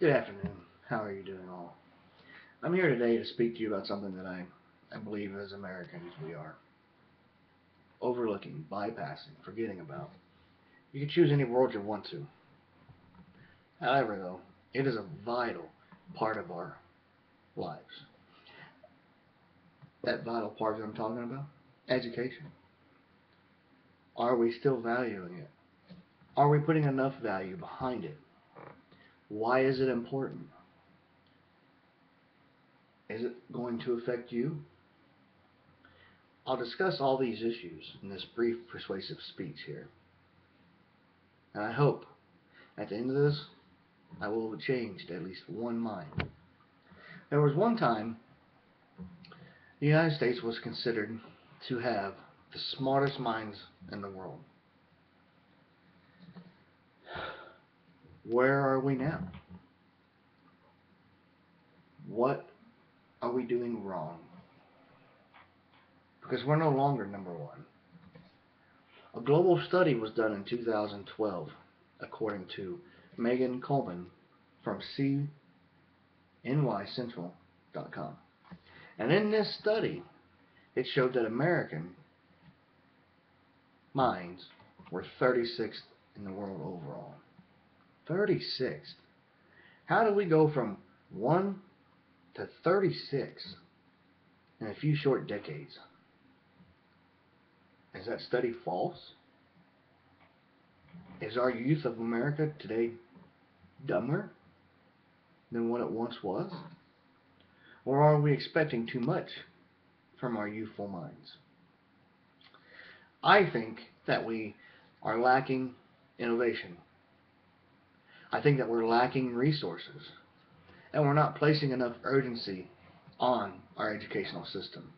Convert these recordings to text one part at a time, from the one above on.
Good afternoon. How are you doing all? I'm here today to speak to you about something that I believe as Americans we are overlooking, bypassing, forgetting about. You can choose any world you want to. However, though, it is a vital part of our lives. That vital part that I'm talking about? Education. Are we still valuing it? Are we putting enough value behind it? Why is it important? Is it going to affect you? I'll discuss all these issues in this brief persuasive speech here. And I hope at the end of this I will have changed at least one mind. There was one time the United States was considered to have the smartest minds in the world. Where are we now? What are we doing wrong? Because we're no longer number one. A global study was done in 2012, according to Megan Coleman from CNYCentral.com. And in this study, it showed that American minds were 36th in the world overall. 36th. How do we go from 1 to 36 in a few short decades? Is that study false? Is our youth of America today dumber than what it once was? Or are we expecting too much from our youthful minds? I think that we are lacking innovation. I think that we're lacking resources. And we're not placing enough urgency on our educational system.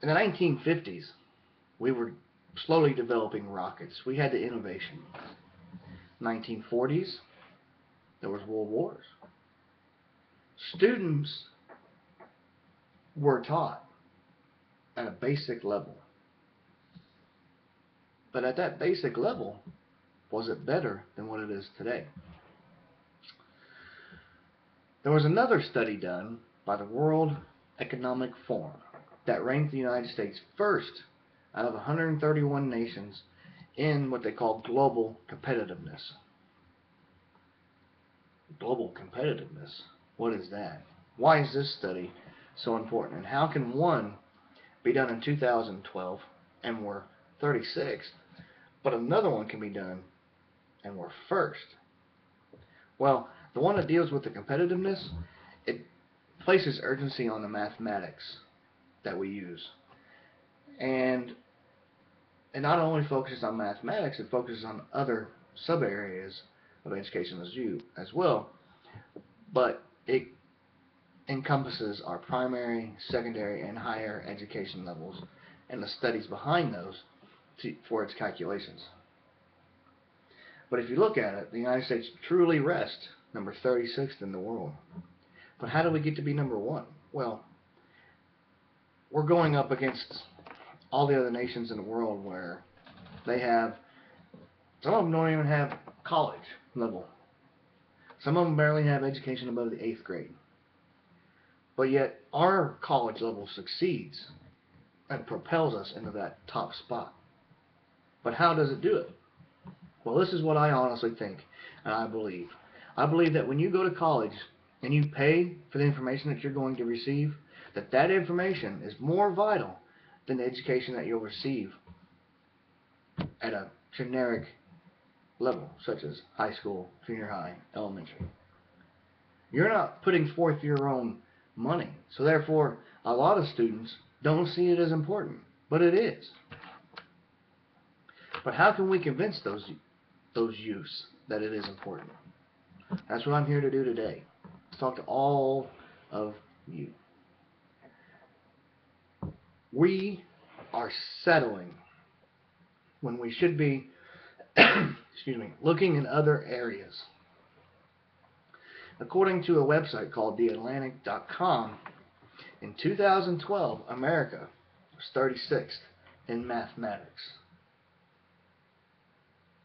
In the 1950s, we were slowly developing rockets. We had the innovation. 1940s, there was world wars. Students were taught at a basic level. But at that basic level, was it better than what it is today? There was another study done by the World Economic Forum that ranked the United States first out of 131 nations in what they call global competitiveness. Global competitiveness? What is that? Why is this study so important? And how can one be done in 2012 and we're 36th, but another one can be done and we're first? Well, the one that deals with the competitiveness, it places urgency on the mathematics that we use. And it not only focuses on mathematics, it focuses on other sub-areas of education as well, but it encompasses our primary, secondary, and higher education levels and the studies behind those for its calculations. But if you look at it, the United States truly rests number 36th in the world. But how do we get to be number one? Well, we're going up against all the other nations in the world where they have, some of them don't even have college level. Some of them barely have education above the 8th grade. But yet our college level succeeds and propels us into that top spot. But how does it do it? Well, this is what I honestly think and I believe. I believe that when you go to college and you pay for the information that you're going to receive, that information is more vital than the education that you'll receive at a generic level, such as high school, junior high, elementary. You're not putting forth your own money, so therefore a lot of students don't see it as important, but it is. But how can we convince those youths that it is important? That's what I'm here to do today. To talk to all of you. We are settling when we should be looking in other areas. According to a website called TheAtlantic.com, in 2012, America was 36th in mathematics.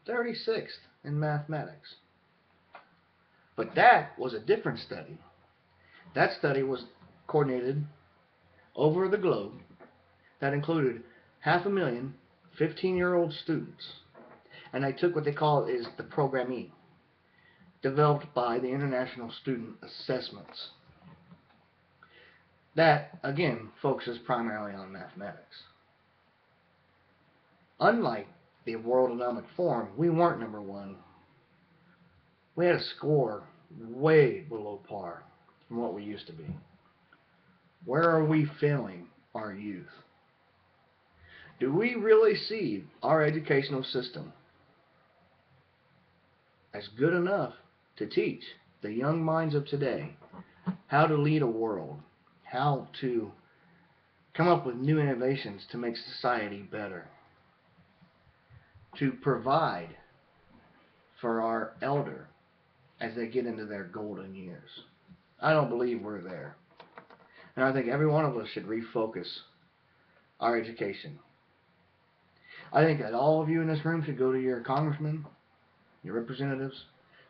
36th in mathematics. But that was a different study. That study was coordinated over the globe that included 500,000 15-year-old students. And they took what they call is the Program E, developed by the International Student Assessments. That, again, focuses primarily on mathematics. Unlike the World Economic Forum, we weren't number one. We had a score way below par from what we used to be. Where are we failing our youth? Do we really see our educational system as good enough to teach the young minds of today how to lead a world, how to come up with new innovations to make society better, to provide for our elder as they get into their golden years? I don't believe we're there. And I think every one of us should refocus our education. I think that all of you in this room should go to your congressmen, your representatives,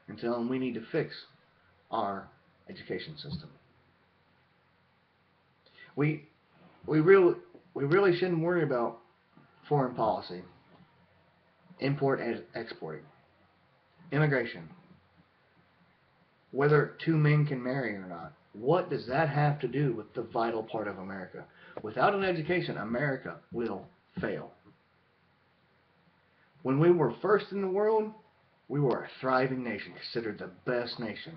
and tell them we need to fix our education system. We really shouldn't worry about foreign policy, import and exporting, immigration, whether two men can marry or not. What does that have to do with the vital part of America? Without an education, America will fail. When we were first in the world, we were a thriving nation, considered the best nation.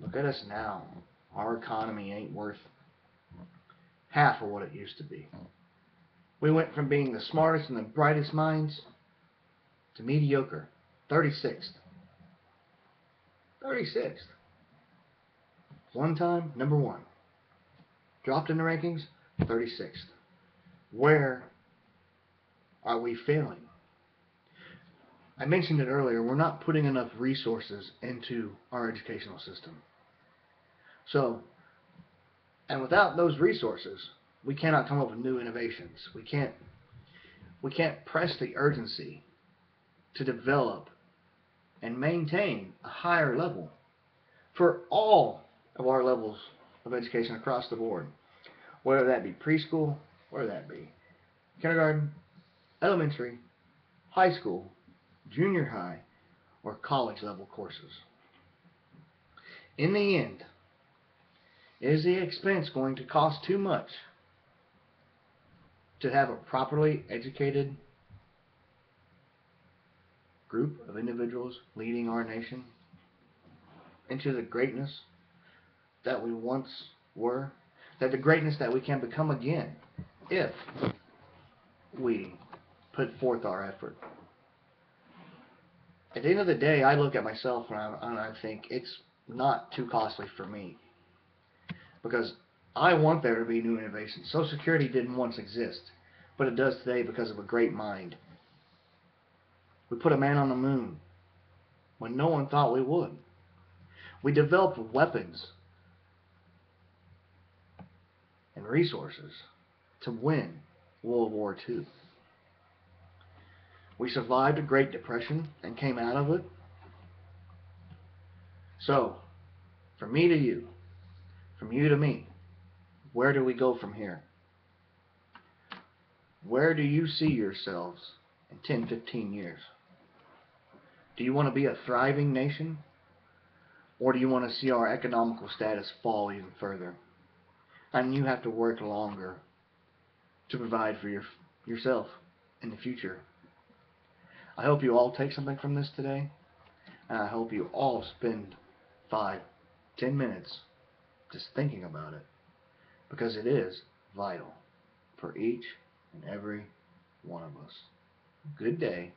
Look at us now. Our economy ain't worth half of what it used to be. We went from being the smartest and the brightest minds to mediocre, 36th. 36th. One time, number one. Dropped in the rankings, 36th. Where are we failing? I mentioned it earlier, we're not putting enough resources into our educational system. So, and without those resources, we cannot come up with new innovations. We can't press the urgency to develop and maintain a higher level for all of our levels of education across the board, whether that be preschool, whether that be kindergarten, elementary, high school, junior high, or college level courses. In the end, is the expense going to cost too much to have a properly educated group of individuals leading our nation into the greatness that we once were, that the greatness that we can become again if we put forth our effort? At the end of the day, I look at myself and I think it's not too costly for me, because I want there to be new innovations. Social Security didn't once exist, but it does today because of a great mind. We put a man on the moon when no one thought we would. We developed weapons and resources to win World War II. We survived a Great Depression and came out of it. So, from me to you, from you to me, where do we go from here? Where do you see yourselves in 10, 15 years? Do you want to be a thriving nation? Or do you want to see our economical status fall even further? And you have to work longer to provide for yourself in the future. I hope you all take something from this today, and I hope you all spend 5, 10 minutes just thinking about it, because it is vital for each and every one of us. Good day.